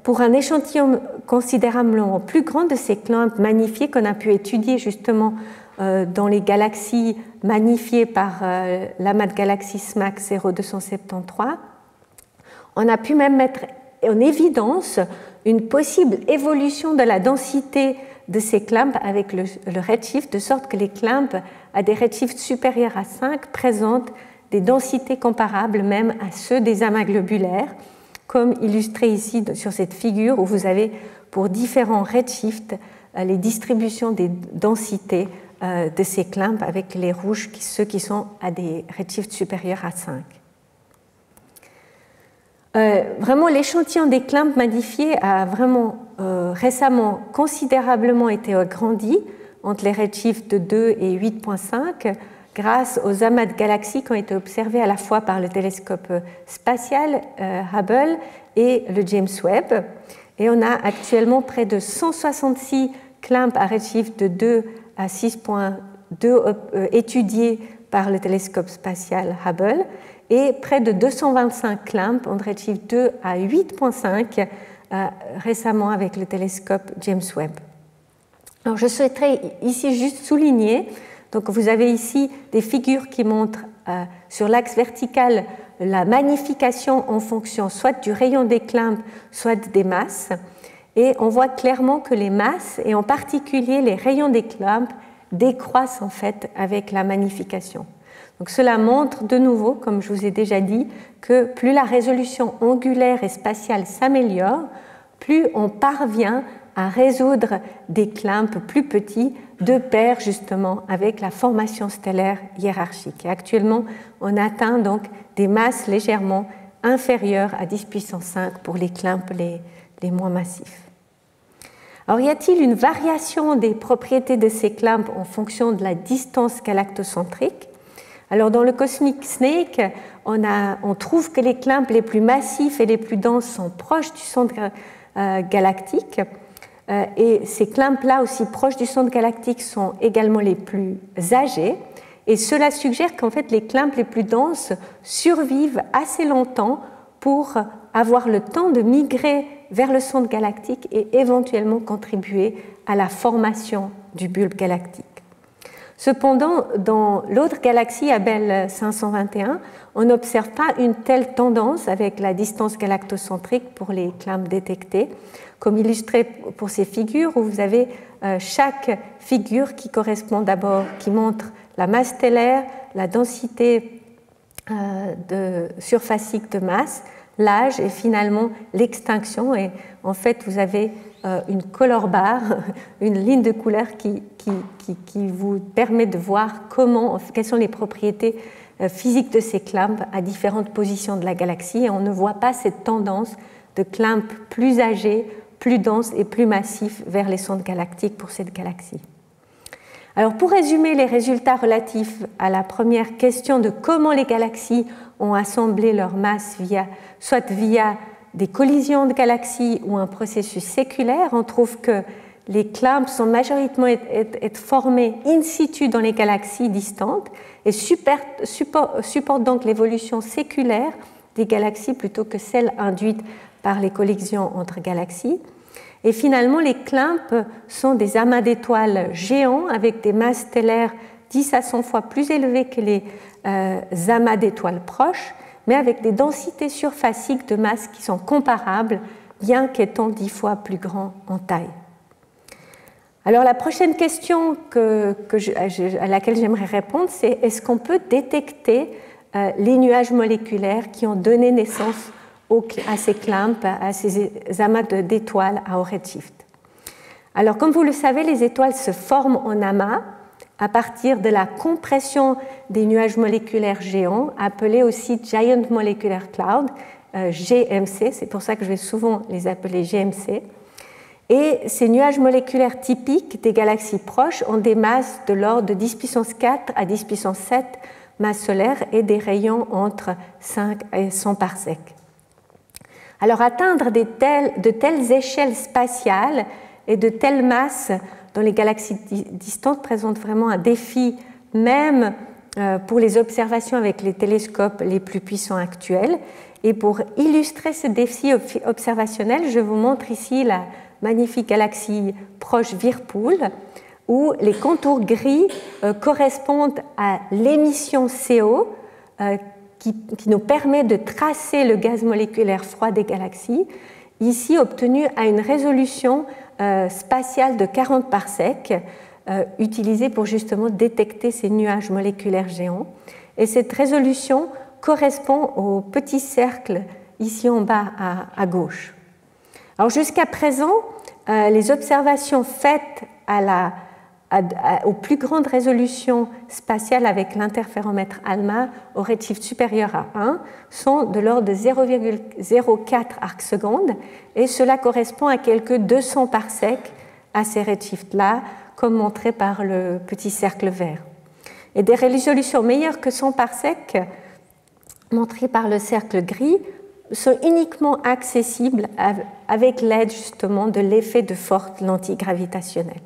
pour un échantillon considérablement plus grand de ces clumps magnifiés qu'on a pu étudier justement dans les galaxies magnifiées par l'amas de galaxies SMAC 0273, on a pu même mettre en évidence une possible évolution de la densité de ces clumps avec le redshift, de sorte que les clumps à des redshifts supérieurs à 5 présentent des densités comparables même à ceux des amas globulaires, comme illustré ici sur cette figure où vous avez pour différents redshifts les distributions des densités de ces clumps avec les rouges, ceux qui sont à des redshifts supérieurs à 5. Vraiment, l'échantillon des clumps modifiés a vraiment récemment considérablement été agrandi entre les redshifts de 2 et 8.5 grâce aux amas de galaxies qui ont été observés à la fois par le télescope spatial Hubble et le James Webb. Et on a actuellement près de 166 clumps à redshift de 2 à 6.2 étudiés par le télescope spatial Hubble et près de 225 clumps en redshift 2 à 8.5 récemment avec le télescope James Webb. Alors je souhaiterais ici juste souligner, donc vous avez ici des figures qui montrent sur l'axe vertical la magnification en fonction soit du rayon des clumps, soit des masses. Et on voit clairement que les masses, et en particulier les rayons des clumps, décroissent en fait avec la magnification. Donc cela montre de nouveau, comme je vous ai déjà dit, que plus la résolution angulaire et spatiale s'améliore, plus on parvient à résoudre des clumps plus petits de pair justement avec la formation stellaire hiérarchique. Et actuellement, on atteint donc des masses légèrement inférieures à 10 puissance 5 pour les clumps les moins massifs. Alors, y a-t-il une variation des propriétés de ces clumps en fonction de la distance galactocentrique? Alors, dans le Cosmic Snake, on trouve que les clumps les plus massifs et les plus denses sont proches du centre galactique. Et ces clumps-là, aussi proches du centre galactique, sont également les plus âgés. Et cela suggère qu'en fait, les clumps les plus denses survivent assez longtemps pour avoir le temps de migrer vers le centre galactique et éventuellement contribuer à la formation du bulbe galactique. Cependant, dans l'autre galaxie, Abell 521, on n'observe pas une telle tendance avec la distance galactocentrique pour les clumps détectés, comme illustré pour ces figures où vous avez chaque figure qui correspond d'abord, qui montre la masse stellaire, la densité surfacique de masse, l'âge et finalement l'extinction. Et en fait, vous avez une color bar, une ligne de couleur qui vous permet de voir quelles sont les propriétés physiques de ces clumps à différentes positions de la galaxie. Et on ne voit pas cette tendance de clumps plus âgés, plus denses et plus massifs vers les centres galactiques pour cette galaxie. Alors, pour résumer les résultats relatifs à la première question de comment les galaxies ont assemblé leur masse soit via des collisions de galaxies ou un processus séculaire, on trouve que les clumps sont majoritairement formés in situ dans les galaxies distantes et supportent donc l'évolution séculaire des galaxies plutôt que celle induite par les collisions entre galaxies. Et finalement, les clumps sont des amas d'étoiles géants avec des masses stellaires 10 à 100 fois plus élevées que les amas d'étoiles proches, mais avec des densités surfaciques de masse qui sont comparables, bien qu'étant 10 fois plus grands en taille. Alors la prochaine question à laquelle j'aimerais répondre, c'est est-ce qu'on peut détecter les nuages moléculaires qui ont donné naissance à ces clumps, à ces amas d'étoiles à haut redshift? Alors comme vous le savez, les étoiles se forment en amas à partir de la compression des nuages moléculaires géants, appelés aussi Giant Molecular Cloud, GMC, c'est pour ça que je vais souvent les appeler GMC. Et ces nuages moléculaires typiques des galaxies proches ont des masses de l'ordre de 10 puissance 4 à 10 puissance 7 masses solaires et des rayons entre 5 et 100 parsecs. Alors atteindre de telles échelles spatiales et de telles masses dans les galaxies distantes présente vraiment un défi, même pour les observations avec les télescopes les plus puissants actuels. Et pour illustrer ce défi observationnel, je vous montre ici la magnifique galaxie proche Whirlpool, où les contours gris correspondent à l'émission CO qui nous permet de tracer le gaz moléculaire froid des galaxies. ici obtenue à une résolution spatiale de 40 parsecs, utilisée pour justement détecter ces nuages moléculaires géants. Et cette résolution correspond au petit cercle ici en bas à gauche. Alors jusqu'à présent, les observations faites aux plus grandes résolutions spatiales avec l'interféromètre ALMA au redshift supérieur à 1 sont de l'ordre de 0,04 arcs-secondes et cela correspond à quelques 200 parsecs à ces redshifts-là, comme montré par le petit cercle vert. Et des résolutions meilleures que 100 parsecs, montrées par le cercle gris, sont uniquement accessibles avec l'aide justement de l'effet de forte lentille gravitationnelle.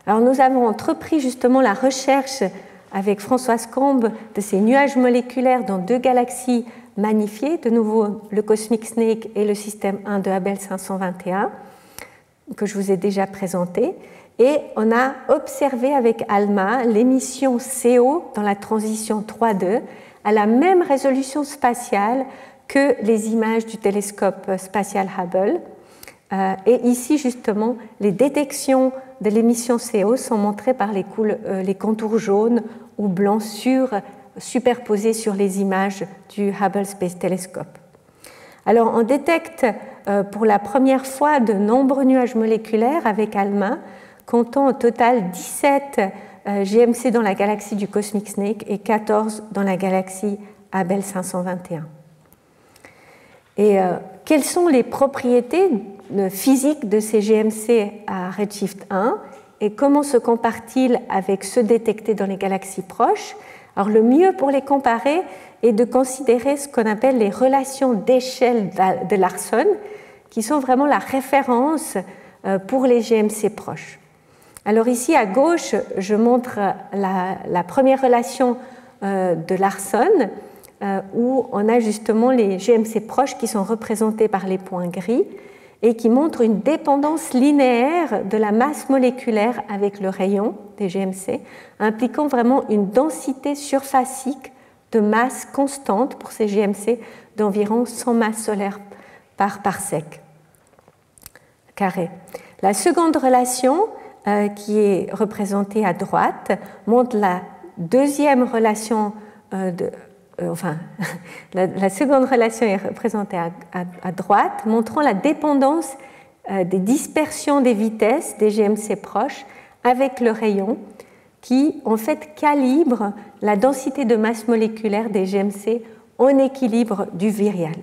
Alors nous avons entrepris justement la recherche avec Françoise Combe de ces nuages moléculaires dans 2 galaxies magnifiées, de nouveau le Cosmic Snake et le système 1 de Abell 521, que je vous ai déjà présenté. Et on a observé avec ALMA l'émission CO dans la transition 3.2 à la même résolution spatiale que les images du télescope spatial Hubble. Et ici, justement, les détections de l'émission CO sont montrées par les contours jaunes ou blancs superposés sur les images du Hubble Space Telescope. Alors, on détecte pour la première fois de nombreux nuages moléculaires avec ALMA, comptant au total 17 GMC dans la galaxie du Cosmic Snake et 14 dans la galaxie Abell 521. Et quelles sont les propriétés physiques de ces GMC à redshift 1 et comment se comparent-ils avec ceux détectés dans les galaxies proches? Alors le mieux pour les comparer est de considérer ce qu'on appelle les relations d'échelle de Larson, qui sont vraiment la référence pour les GMC proches. Alors ici à gauche, je montre la première relation de Larson, où on a justement les GMC proches qui sont représentés par les points gris et qui montrent une dépendance linéaire de la masse moléculaire avec le rayon des GMC, impliquant vraiment une densité surfacique de masse constante pour ces GMC d'environ 100 masses solaires par parsec carré. La seconde relation, qui est représentée à droite, montre la deuxième relation la seconde relation est représentée à droite, montrant la dépendance des dispersions des vitesses des GMC proches avec le rayon, qui en fait calibre la densité de masse moléculaire des GMC en équilibre du virial.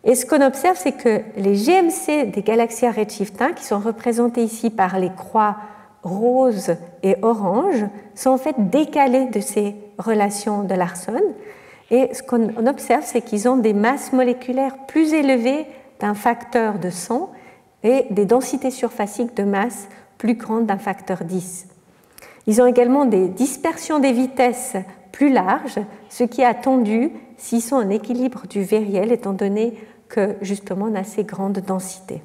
Et ce qu'on observe, c'est que les GMC des galaxies à redshift 1, qui sont représentés ici par les croix rose et orange, sont en fait décalés de ces relations de Larson. Et ce qu'on observe, c'est qu'ils ont des masses moléculaires plus élevées d'un facteur de 100 et des densités surfaciques de masse plus grandes d'un facteur 10. Ils ont également des dispersions des vitesses plus larges, ce qui est attendu s'ils sont en équilibre du viriel, étant donné que justement on a assez grande densité.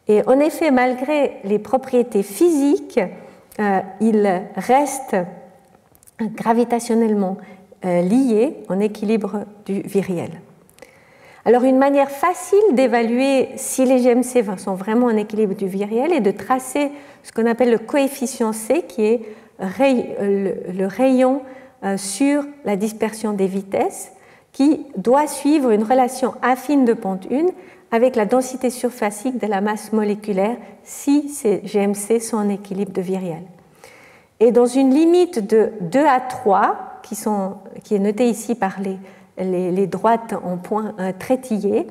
Et en effet, malgré les propriétés physiques, ils restent gravitationnellement liés en équilibre du viriel. Alors, une manière facile d'évaluer si les GMC sont vraiment en équilibre du viriel est de tracer ce qu'on appelle le coefficient C, qui est le rayon sur la dispersion des vitesses, qui doit suivre une relation affine de pente 1 avec la densité surfacique de la masse moléculaire si ces GMC sont en équilibre de viriel. Et dans une limite de 2 à 3, qui est notée ici par les droites en points trétillés,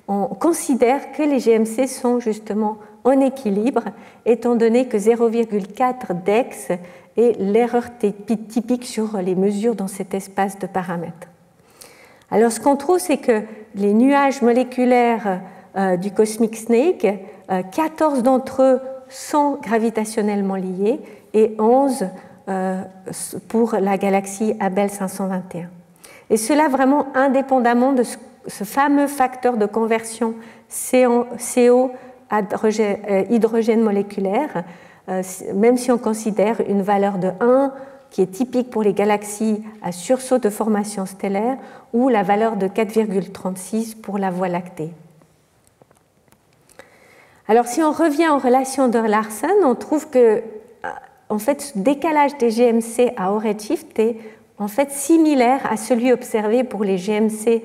on considère que les GMC sont justement en équilibre, étant donné que 0,4 dex est l'erreur typique sur les mesures dans cet espace de paramètres. Alors, ce qu'on trouve, c'est que les nuages moléculaires du Cosmic Snake, 14 d'entre eux sont gravitationnellement liés et 11 pour la galaxie Abell 521. Et cela vraiment indépendamment de ce fameux facteur de conversion CO hydrogène moléculaire, même si on considère une valeur de 1 qui est typique pour les galaxies à sursaut de formation stellaire, ou la valeur de 4,36 pour la Voie lactée. Alors si on revient aux relations de Larsen, on trouve que en fait, ce décalage des GMC à haut redshift est en fait similaire à celui observé pour les GMC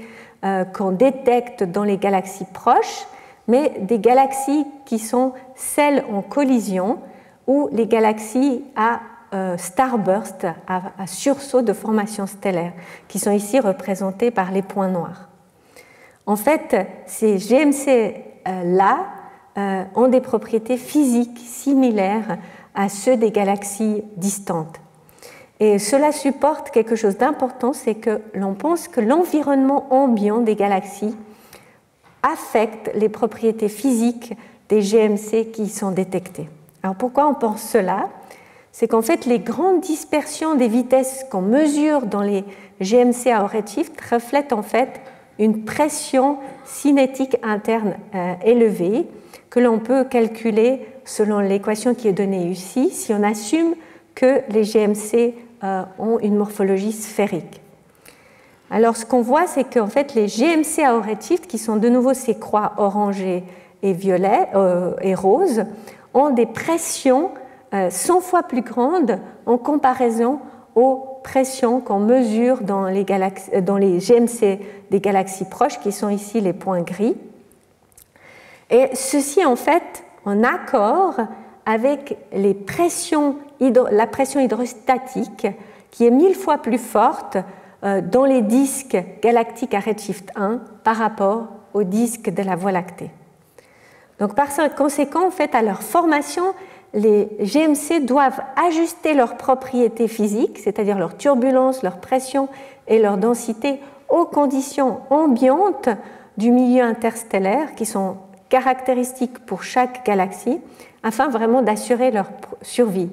qu'on détecte dans les galaxies proches, mais des galaxies qui sont celles en collision ou les galaxies à starburst, à sursaut de formation stellaire, qui sont ici représentées par les points noirs. En fait, ces GMC-là ont des propriétés physiques similaires à ceux des galaxies distantes. Et cela supporte quelque chose d'important, c'est que l'on pense que l'environnement ambiant des galaxies affecte les propriétés physiques des GMC qui sont détectées. Alors pourquoi on pense cela? C'est qu'en fait, les grandes dispersions des vitesses qu'on mesure dans les GMC à haut redshift reflètent en fait une pression cinétique interne élevée que l'on peut calculer selon l'équation qui est donnée ici, si on assume que les GMC ont une morphologie sphérique. Alors ce qu'on voit, c'est qu'en fait les GMC à haut redshift, qui sont de nouveau ces croix orangées et violet et roses, ont des pressions 100 fois plus grandes en comparaison aux pressions qu'on mesure dans les GMC des galaxies proches, qui sont ici les points gris. Et ceci en fait en accord avec la pression hydrostatique qui est 1000 fois plus forte dans les disques galactiques à redshift 1 par rapport aux disques de la Voie lactée. Donc par conséquent, en fait, à leur formation, les GMC doivent ajuster leurs propriétés physiques, c'est-à-dire leur turbulence, leur pression et leur densité, aux conditions ambiantes du milieu interstellaire qui sont caractéristiques pour chaque galaxie, afin vraiment d'assurer leur survie.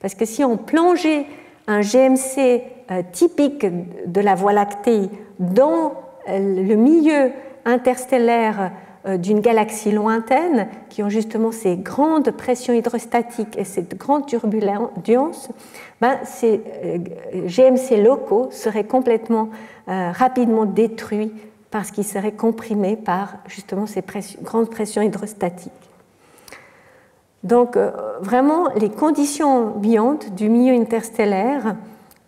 Parce que si on plongeait un GMC typique de la Voie lactée dans le milieu interstellaire d'une galaxie lointaine, qui ont justement ces grandes pressions hydrostatiques et cette grande turbulence, ces GMC locaux seraient complètement rapidement détruits parce qu'ils seraient comprimés par justement ces grandes pressions hydrostatiques. Donc vraiment, les conditions ambiantes du milieu interstellaire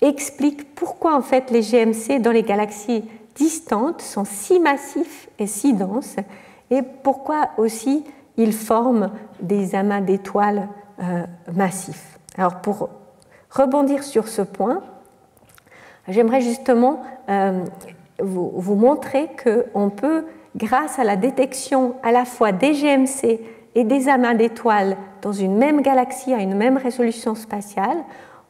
expliquent pourquoi en fait les GMC dans les galaxies distantes sont si massifs et si denses, et pourquoi aussi ils forment des amas d'étoiles massifs. Alors pour rebondir sur ce point, j'aimerais justement vous montrer qu'on peut, grâce à la détection à la fois des GMC et des amas d'étoiles dans une même galaxie à une même résolution spatiale,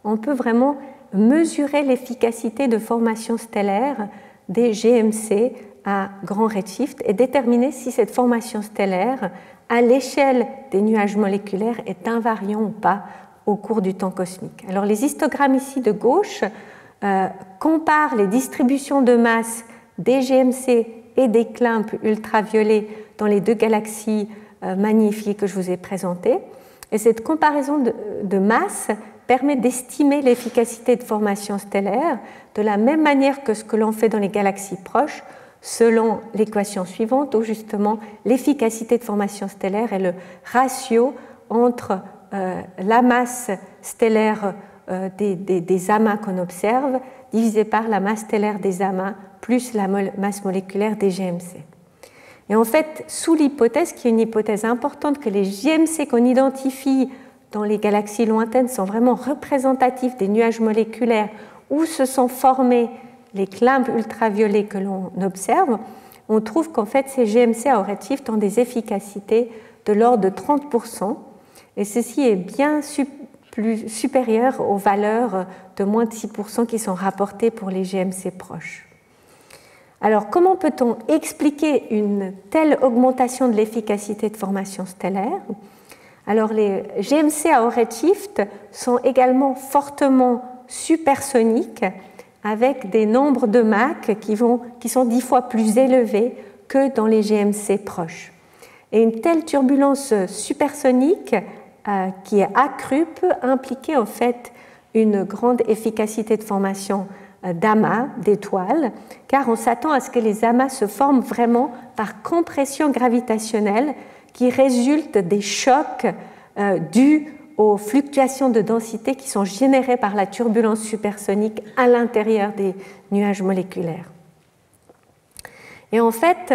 on peut vraiment mesurer l'efficacité de formation stellaire des GMC à grand redshift et déterminer si cette formation stellaire, à l'échelle des nuages moléculaires, est invariant ou pas au cours du temps cosmique. Alors les histogrammes ici de gauche comparent les distributions de masse des GMC et des climbs ultraviolets dans les deux galaxies magnifiées que je vous ai présentées. Et cette comparaison de masse permet d'estimer l'efficacité de formation stellaire de la même manière que ce que l'on fait dans les galaxies proches, selon l'équation suivante, où justement l'efficacité de formation stellaire est le ratio entre la masse stellaire des amas qu'on observe divisé par la masse stellaire des amas plus la masse moléculaire des GMC. Et en fait, sous l'hypothèse, qui est une hypothèse importante, que les GMC qu'on identifie dans les galaxies lointaines sont vraiment représentatifs des nuages moléculaires où se sont formés les climbs ultraviolets que l'on observe, on trouve qu'en fait ces GMC à haut redshift ont des efficacités de l'ordre de 30%, et ceci est bien plus supérieur aux valeurs de moins de 6% qui sont rapportées pour les GMC proches. Alors comment peut-on expliquer une telle augmentation de l'efficacité de formation stellaire? Alors les GMC à haut redshift sont également fortement supersoniques, avec des nombres de Mach qui sont 10 fois plus élevés que dans les GMC proches. Et une telle turbulence supersonique qui est accrue peut impliquer en fait une grande efficacité de formation d'amas, d'étoiles, car on s'attend à ce que les amas se forment vraiment par compression gravitationnelle qui résultent des chocs dus aux fluctuations de densité qui sont générées par la turbulence supersonique à l'intérieur des nuages moléculaires. Et en fait,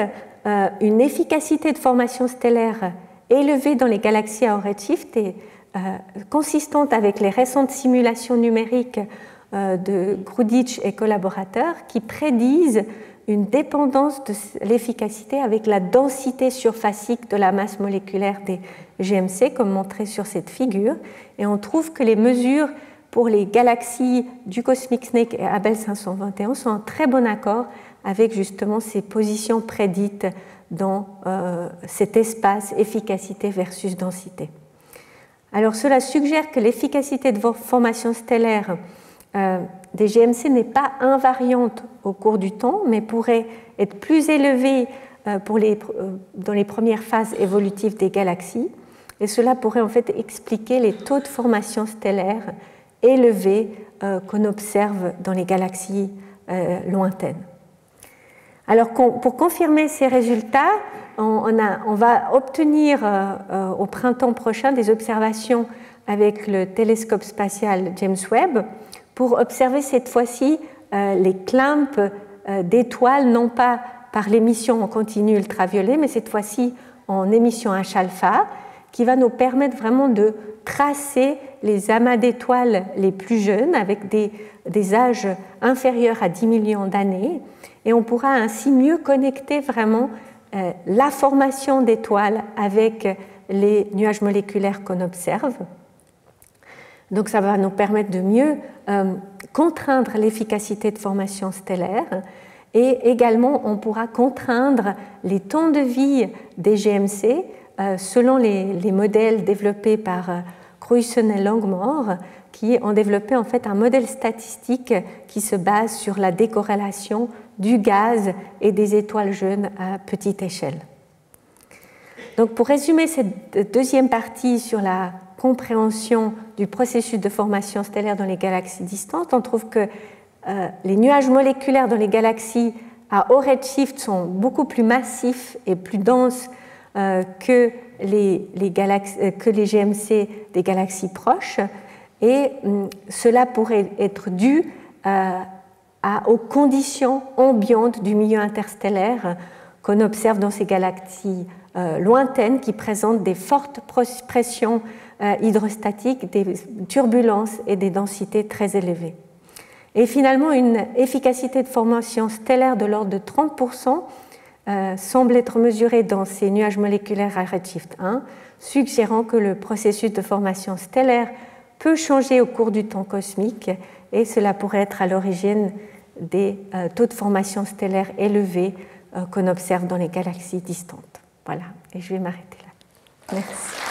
une efficacité de formation stellaire élevée dans les galaxies à haut redshift est consistante avec les récentes simulations numériques de Grudich et collaborateurs qui prédisent une dépendance de l'efficacité avec la densité surfacique de la masse moléculaire des GMC, comme montré sur cette figure. Et on trouve que les mesures pour les galaxies du Cosmic Snake et Abell 521 sont en très bon accord avec justement ces positions prédites dans cet espace efficacité versus densité. Alors cela suggère que l'efficacité de formation stellaire des GMC n'est pas invariante au cours du temps, mais pourrait être plus élevée dans les premières phases évolutives des galaxies. Et cela pourrait en fait expliquer les taux de formation stellaire élevés qu'on observe dans les galaxies lointaines. Alors pour confirmer ces résultats, on va obtenir au printemps prochain des observations avec le télescope spatial James Webb pour observer cette fois-ci les clumps d'étoiles, non pas par l'émission en continu ultraviolet, mais cette fois-ci en émission H-alpha, qui va nous permettre vraiment de tracer les amas d'étoiles les plus jeunes avec des âges inférieurs à 10 millions d'années. Et on pourra ainsi mieux connecter vraiment la formation d'étoiles avec les nuages moléculaires qu'on observe. Donc ça va nous permettre de mieux contraindre l'efficacité de formation stellaire et également on pourra contraindre les temps de vie des GMC selon les modèles développés par Cruyssen et Langmore qui ont développé en fait un modèle statistique qui se base sur la décorrélation du gaz et des étoiles jeunes à petite échelle. Donc pour résumer cette deuxième partie sur la compréhension du processus de formation stellaire dans les galaxies distantes, on trouve que les nuages moléculaires dans les galaxies à haut redshift sont beaucoup plus massifs et plus denses que les GMC des galaxies proches, et cela pourrait être dû aux conditions ambiantes du milieu interstellaire qu'on observe dans ces galaxies lointaines qui présentent des fortes pressions hydrostatiques, des turbulences et des densités très élevées. Et finalement, une efficacité de formation stellaire de l'ordre de 30% semble être mesurée dans ces nuages moléculaires à redshift 1, suggérant que le processus de formation stellaire peut changer au cours du temps cosmique et cela pourrait être à l'origine des taux de formation stellaire élevés qu'on observe dans les galaxies distantes. Voilà, et je vais m'arrêter là. Merci.